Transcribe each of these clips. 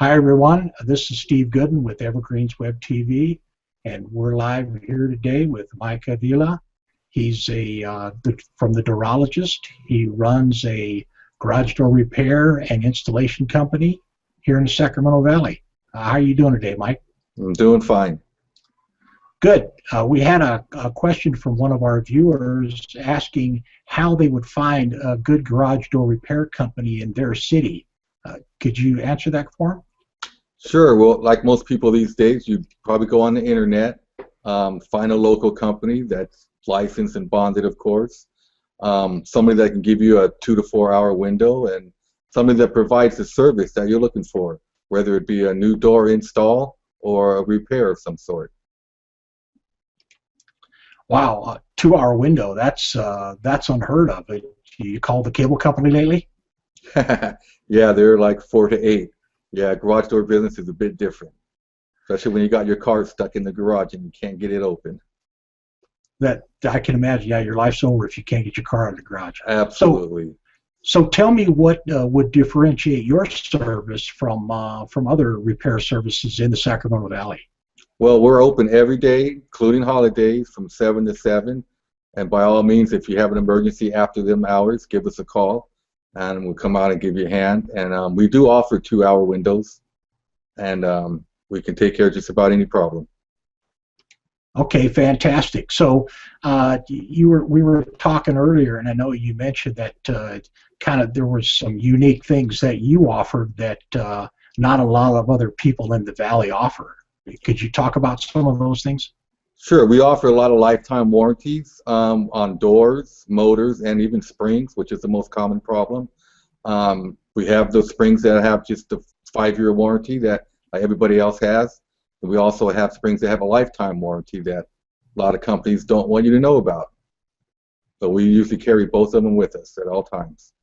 Hi everyone, this is Steve Gooden with Evergreens Web TV, and we're live here today with Mike Avila. He's from the Doorologist. He runs a garage door repair and installation company here in the Sacramento Valley. How are you doing today, Mike? I'm doing fine. Good. We had a question from one of our viewers asking how they would find a good garage door repair company in their city. Could you answer that for them? Sure. Well, like most people these days, you probably go on the internet, find a local company that's licensed and bonded, of course, somebody that can give you a 2 to 4 hour window, and somebody that provides the service that you're looking for, whether it be a new door install or a repair of some sort. Wow, a 2 hour window, that's unheard of. You called the cable company lately? Yeah, they're like 4 to 8. Yeah, garage door business is a bit different, especially when you got your car stuck in the garage and you can't get it open. That I can imagine. Yeah, your life's over if you can't get your car out of the garage. Absolutely. So tell me what would differentiate your service from other repair services in the Sacramento Valley. Well, we're open every day, including holidays, from 7 to 7. And by all means, if you have an emergency after them hours, give us a call, and we'll come out and give you a hand. And we do offer 2 hour windows, and we can take care of just about any problem. Okay, fantastic. So we were talking earlier, and I know you mentioned that there were some unique things that you offered that not a lot of other people in the valley offer. Could you talk about some of those things? Sure. We offer a lot of lifetime warranties on doors, motors, and even springs, which is the most common problem. We have those springs that have just a 5-year warranty that everybody else has. And we also have springs that have a lifetime warranty that a lot of companies don't want you to know about. So we usually carry both of them with us at all times.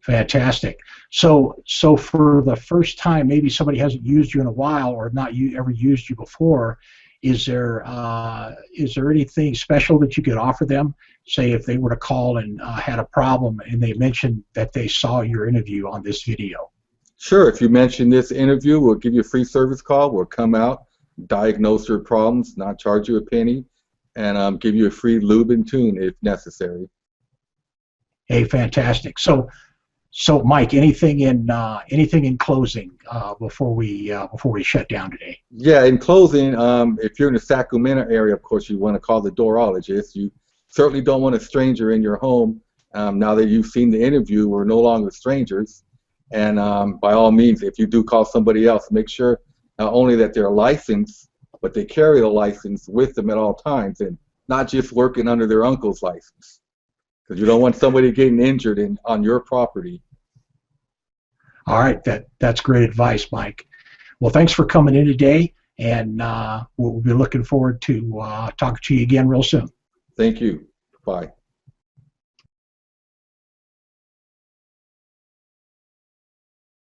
Fantastic. So for the first time, maybe somebody hasn't used you in a while or not ever used you before, is there anything special that you could offer them? Say if they were to call and had a problem and they mentioned that they saw your interview on this video. Sure. If you mention this interview, we'll give you a free service call. We'll come out, diagnose your problems, not charge you a penny, and give you a free lube and tune if necessary. Hey, fantastic. So Mike, anything in closing before we shut down today? Yeah, in closing, if you're in the Sacramento area, of course, you want to call the Doorologist. You certainly don't want a stranger in your home. Now that you've seen the interview, we're no longer strangers. And by all means, if you do call somebody else, make sure not only that they're licensed, but they carry the license with them at all times, and not just working under their uncle's license, because you don't want somebody getting injured on your property. All right, that's great advice, Mike. Well, thanks for coming in today, and we'll be looking forward to talking to you again real soon. Thank you. Bye.